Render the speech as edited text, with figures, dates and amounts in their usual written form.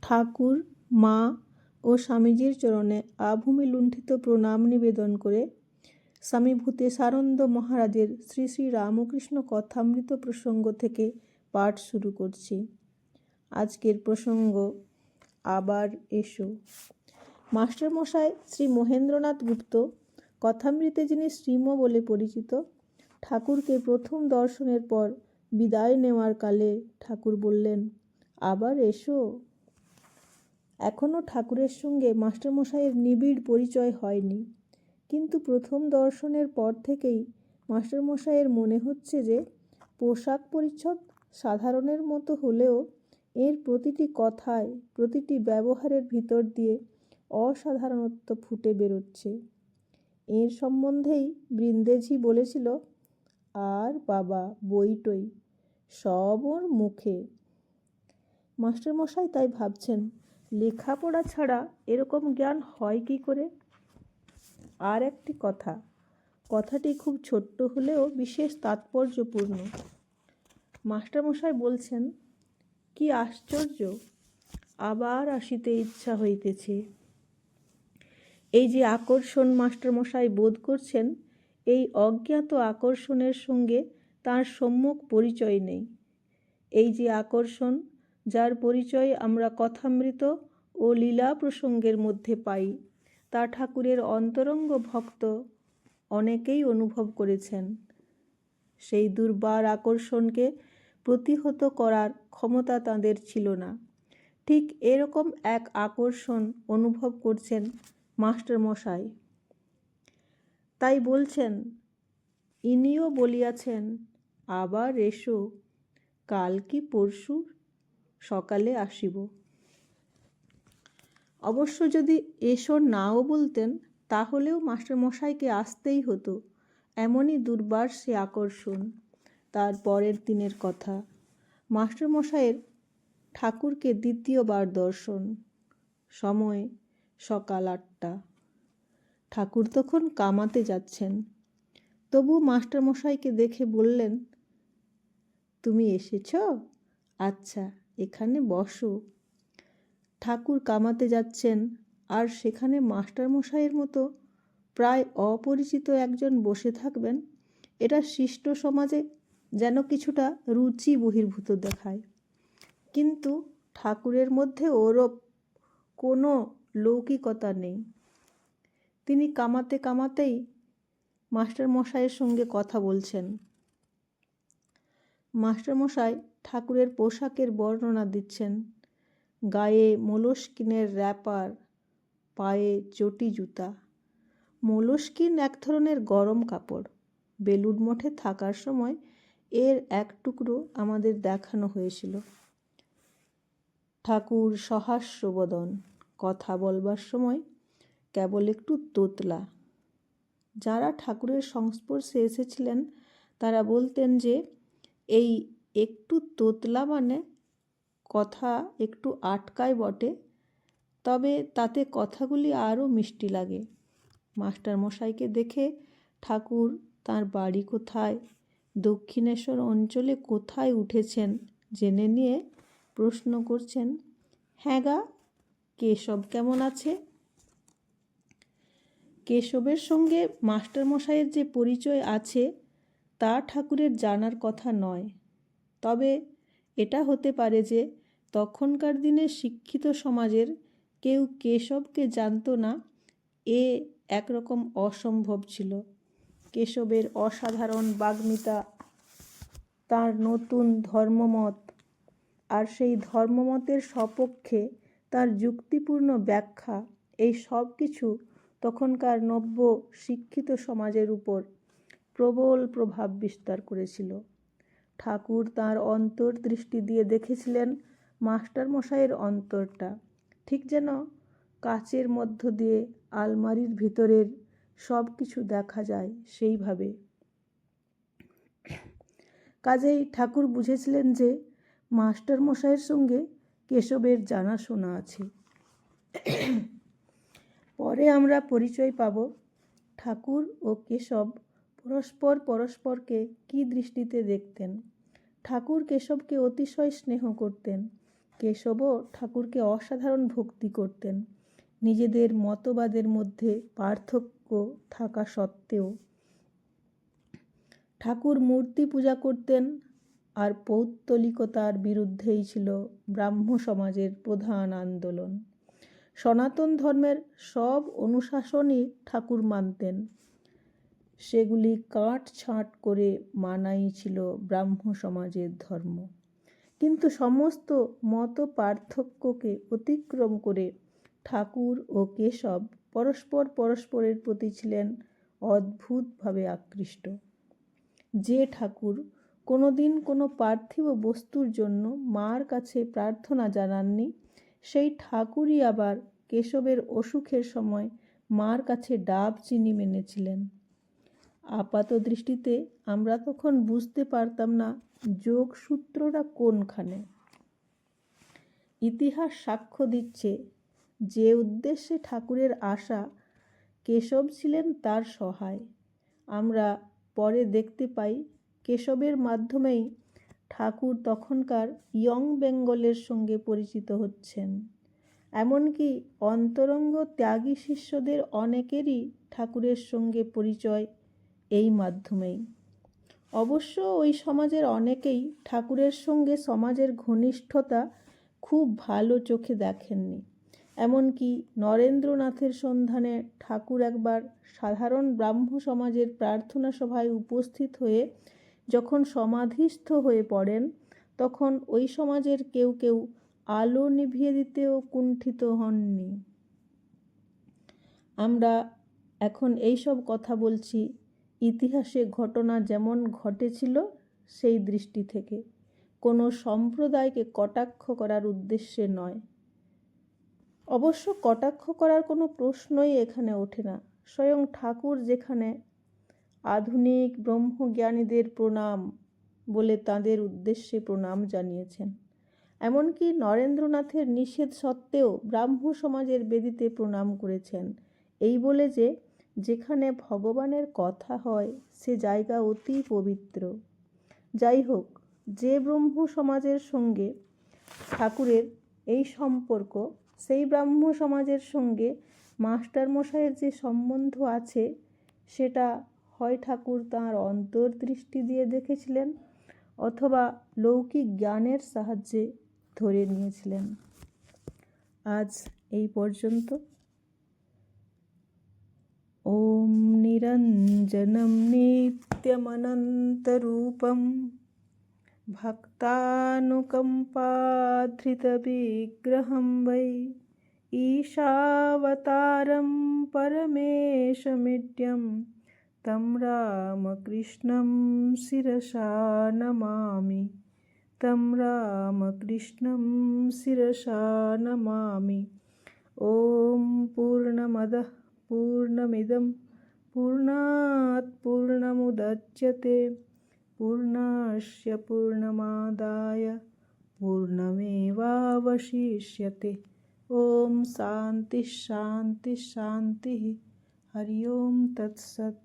ঠাকুর, মা ও স্বামীজির চরণে আভূমি লুণ্ঠিত প্রণাম নিবেদন করে স্বামী ভূতেশানন্দ মহারাজের শ্রী শ্রী রামকৃষ্ণ কথামৃত প্রসঙ্গ থেকে পাঠ শুরু করছি। আজকের প্রসঙ্গ, আবার এসো। মাস্টারমশাই শ্রী মহেন্দ্রনাথ গুপ্ত, কথামৃতে যিনি শ্রীম বলে পরিচিত, ঠাকুরকে প্রথম দর্শনের পর বিদায় নেওয়ার কালে ঠাকুর বললেন, আবার এসো। এখনও ঠাকুরের সঙ্গে মাস্টারমশাইয়ের নিবিড় পরিচয় হয়নি, কিন্তু প্রথম দর্শনের পর থেকেই মাস্টারমশাইয়ের মনে হচ্ছে যে পোশাক পরিচ্ছদ সাধারণের মতো হলেও এর প্রতিটি কথায়, প্রতিটি ব্যবহারের ভিতর দিয়ে অসাধারণত্ব ফুটে বেরোচ্ছে। এর সম্বন্ধেই বৃন্দেজি বলেছিল, আর বাবা বইটই সব ওর মুখে। মাস্টারমশাই তাই ভাবছেন, লেখাপড়া ছাড়া এরকম জ্ঞান হয় কি করে? আর একটি কথাটি খুব ছোট্ট হলেও বিশেষ তাৎপর্যপূর্ণ। মাস্টারমশাই বলছেন, কি আশ্চর্য, আবার আসিতে ইচ্ছা হইতেছে। এই যে আকর্ষণ মাস্টারমশাই বোধ করছেন, এই অজ্ঞাত আকর্ষণের সঙ্গে তার সম্যক পরিচয় নেই। এই যে আকর্ষণ, যার পরিচয় আমরা কথামৃত ও লীলা প্রসঙ্গের মধ্যে পাই, তা ঠাকুরের অন্তরঙ্গ ভক্ত অনেকেই অনুভব করেছেন। সেই দুর্বার আকর্ষণকে প্রতিহত করার ক্ষমতা তাঁদের ছিল না। ঠিক এরকম এক আকর্ষণ অনুভব করছেন মাস্টারমশাই। তাই বলছেন, ইনিও বলিয়াছেন, আবার এসো, কাল কি পরশু সকালে আসিব। অবশ্য যদি এসো নাও বলতেন, তাহলেও মাস্টারমশাইকে আসতেই হতো, এমনই দুর্বার সে আকর্ষণ। তার পরের দিনের কথা, মাস্টারমশাইয়ের ঠাকুরকে দ্বিতীয়বার দর্শন। সময় সকাল 8টা। ঠাকুর তখন কামাতে যাচ্ছেন। তবু মাস্টারমশাইকে দেখে বললেন, তুমি এসেছ? আচ্ছা, এখানে বসো। ঠাকুর কামাতে যাচ্ছেন, আর সেখানে মাস্টারমশাইয়ের মতো প্রায় অপরিচিত একজন বসে থাকবেন, এটা শিষ্ট সমাজে যেন কিছুটা রুচি বহির্ভূত দেখায়। কিন্তু ঠাকুরের মধ্যে ওরূপ কোনো লৌকিকতা নেই। তিনি কামাতে কামাতেই মাস্টারমশাইয়ের সঙ্গে কথা বলছেন। মাস্টারমশাই ঠাকুরের পোশাকের বর্ণনা দিচ্ছেন। গায়ে মোলস্কিনের র্যাপার, পায়ে চটি জুতা। মোলস্কিন এক ধরনের গরম কাপড়। বেলুড় মঠে থাকার সময় এর এক টুকরো আমাদের দেখানো হয়েছিল। ঠাকুর সহাস্যবদন, কথা বলবার সময় কেবল একটু তোতলা। যারা ঠাকুরের সংস্পর্শে এসেছিলেন তারা বলতেন যে এই একটু তোতলা মানে কথা একটু আটকায় বটে, তবে তাতে কথাগুলি আরও মিষ্টি লাগে। মাস্টারমশাইকে দেখে ঠাকুর তাঁর বাড়ি কোথায়, দক্ষিণেশ্বর অঞ্চলে কোথায় উঠেছেন জেনে নিয়ে প্রশ্ন করছেন, হ্যাঁ গা, কেশব কেমন আছে? কেশবের সঙ্গে মাস্টারমশাইয়ের যে পরিচয় আছে তা ঠাকুরের জানার কথা নয়। তবে এটা হতে পারে যে তখনকার দিনে শিক্ষিত সমাজের কেউ কেশবকে জানত না, এ একরকম অসম্ভব ছিল। কেশবের অসাধারণ বাগ্মিতা, তার নতুন ধর্মমত, আর সেই ধর্মমতের সপক্ষে তার যুক্তিপূর্ণ ব্যাখ্যা, এই সব কিছু তখনকার নব্য শিক্ষিত সমাজের উপর প্রবল প্রভাব বিস্তার করেছিল। ঠাকুর তাঁর অন্তর্দৃষ্টি দিয়ে দেখেছিলেন মাস্টারমশাইয়ের অন্তরটা, ঠিক যেন কাচের মধ্য দিয়ে আলমারির ভিতরের সব কিছু দেখা যায় সেইভাবে। কাজেই ঠাকুর বুঝেছিলেন যে মাস্টারমশাইয়ের সঙ্গে কেশবের জানাশোনা আছে। পরে আমরা পরিচয় পাব ঠাকুর ও কেশব পরস্পরকে কী দৃষ্টিতে দেখতেন। ঠাকুর কেশবকে অতিশয় স্নেহ করতেন, কেশবও ঠাকুরকে অসাধারণ ভক্তি করতেন। নিজেদের মতবাদের মধ্যে পার্থক্য থাকা সত্ত্বেও ঠাকুর মূর্তি পূজা করতেন, আর পৌত্তলিকতার বিরুদ্ধেই ছিল ব্রাহ্ম সমাজের প্রধান আন্দোলন। সনাতন ধর্মের সব অনুশাসনই ঠাকুর মানতেন, সেগুলি কাটছাঁট করে মানাই ছিল ব্রাহ্ম সমাজের ধর্ম। কিন্তু সমস্ত মত পার্থক্যকে অতিক্রম করে ঠাকুর ও কেশব পরস্পরের প্রতি ছিলেন অদ্ভুতভাবে আকৃষ্ট। যে ঠাকুর কোনোদিন কোনো পার্থিব বস্তুর জন্য মার কাছে প্রার্থনা জানাননি, সেই ঠাকুরই আবার কেশবের অসুখের সময় মার কাছে ডাব চিনি মেনেছিলেন। আপাত দৃষ্টিতে আমরা তখন বুঝতে পারতাম না যোগসূত্রটা কোনখানে। ইতিহাস সাক্ষ্য দিচ্ছে যে উদ্দেশ্যে ঠাকুরের আশা, কেশব ছিলেন তার সহায়। আমরা পরে দেখতে পাই কেশবের মাধ্যমেই ঠাকুর তখনকার ইয়ং বেঙ্গলের সঙ্গে পরিচিত হচ্ছেন। এমনকি অন্তরঙ্গ ত্যাগী শিষ্যদের অনেকেরই ঠাকুরের সঙ্গে পরিচয় এই মাধ্যমেই। অবশ্য ওই সমাজের অনেকেই ঠাকুরের সঙ্গে সমাজের ঘনিষ্ঠতা খুব ভালো চোখে দেখেননি। এমনকি নরেন্দ্রনাথের সন্ধানে ঠাকুর একবার সাধারণ ব্রাহ্ম সমাজের প্রার্থনা সভায় উপস্থিত হয়ে যখন সমাধিস্থ হয়ে পড়েন, তখন ওই সমাজের কেউ কেউ আলো নিভিয়ে দিতেও কুণ্ঠিত হননি। আমরা এখন এইসব কথা বলছি ইতিহাসে ঘটনা যেমন ঘটেছিল সেই দৃষ্টি থেকে, কোনো সম্প্রদায়কে কটাক্ষ করার উদ্দেশ্যে নয়। অবশ্য কটাক্ষ করার কোনো প্রশ্নই এখানে ওঠে না। স্বয়ং ঠাকুর যেখানে আধুনিক ব্রহ্মজ্ঞানীদের প্রণাম বলে তাঁদের উদ্দেশ্যে প্রণাম জানিয়েছেন, এমনকি নরেন্দ্রনাথের নিষেধ সত্ত্বেও ব্রাহ্ম সমাজের বেদিতে প্রণাম করেছেন, এই বলে যে যেখানে ভগবানের কথা হয় সে জায়গা অতি পবিত্র। যাই হোক, যে ব্রহ্ম সমাজের সঙ্গে ঠাকুরের এই সম্পর্ক, সেই ব্রাহ্ম সমাজের সঙ্গে মাস্টারমশাইয়ের যে সম্বন্ধ আছে, সেটা হয় ঠাকুর তাঁর অন্তর্দৃষ্টি দিয়ে দেখেছিলেন অথবা লৌকিক জ্ঞানের সাহায্যে ধরে নিয়েছিলেন। আজ এই পর্যন্ত। ওম নিরঞ্জনম নিত্যমনন্তরূপম ভক্তানুকম্পাধৃতবিগ্রহং বৈ ঈশাবতারং পরমেশমিড্যং तं রামকৃষ্ণं শিরসা নমামি। तं রামকৃষ্ণं শিরসা নমামি। ওম পূর্ণমদঃ পূর্ণমিদং পূর্ণাৎ পূর্ণমুদচ্যতে পূর্ণস্য পূর্ণমাদায় পূর্ণমেবাবশিষ্যতে। ওম শান্তি শান্তি শান্তি। হরি ওম তৎসৎ।